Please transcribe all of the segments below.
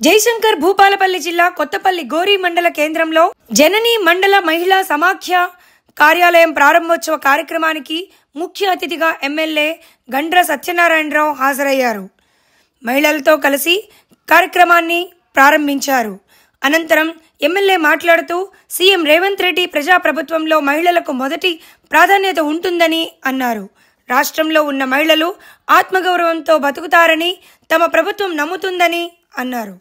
జయశంకర్ భూపాలపల్లి జిల్లా కొత్తపల్లి గోరి మండల కేంద్రంలో జననీ మండల మహిళా సమాఖ్య కార్యాలయం ప్రారంభోత్సవ కార్యక్రమానికి ముఖ్య అతిథిగా ఎమ్మెల్యే గండ్ర సత్యనారాయణరావు హాజరయ్యారు. మహిళలతో కలిసి కార్యక్రమాన్ని ప్రారంభించారు. అనంతరం ఎమ్మెల్యే మాట్లాడుతూ సీఎం రేవంత్ రెడ్డి ప్రజాప్రభుత్వంలో మహిళలకు మొదటి ప్రాధాన్యత ఉంటుందని అన్నారు. రాష్ట్రంలో ఉన్న మహిళలు ఆత్మగౌరవంతో బతుకుతారని తమ ప్రభుత్వం నమ్ముతుందని అన్నారు.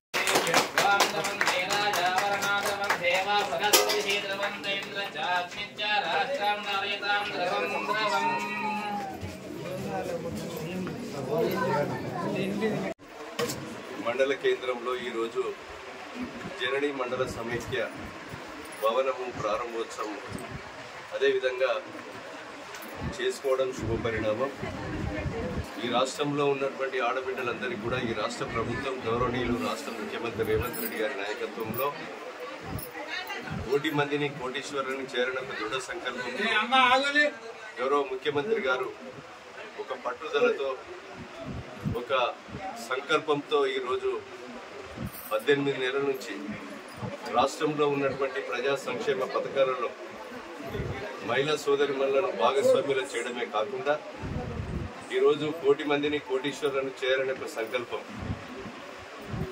మండల కేంద్రంలో ఈరోజు జననీ మండల సమైక్య భవనము ప్రారంభోత్సవం అదేవిధంగా చేసుకోవడం శుభపరిణామం. ఈ రాష్ట్రంలో ఉన్నటువంటి ఆడబిడ్డలందరికీ కూడా ఈ రాష్ట్ర ప్రభుత్వం గౌరవనీయులు రాష్ట్ర ముఖ్యమంత్రి రేవంత్ రెడ్డి గారి నాయకత్వంలో 1,00,00,000 మందిని కోటీశ్వరుని చేరడానికి దృఢ సంకల్పం గౌరవ ముఖ్యమంత్రి గారు ఒక పట్టుదలతో ఒక సంకల్పంతో ఈరోజు 18 నెలల నుంచి రాష్ట్రంలో ఉన్నటువంటి ప్రజా సంక్షేమ పథకాలలో మహిళా సోదరిమణులను భాగస్వామ్యులు చేయడమే కాకుండా ఈరోజు 1,00,00,000 మందిని కోటీశ్వరులను చేయాలనే ఒక సంకల్పం.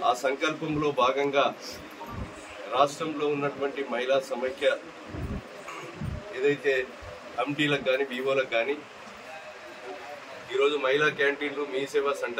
ఆ సంకల్పంలో భాగంగా రాష్ట్రంలో ఉన్నటువంటి మహిళా సమైక్య ఏదైతే కమిటీలకు కానీ బీఓలకు కానీ ఈరోజు మహిళా క్యాంటీన్లు మీ సేవా సెంటర్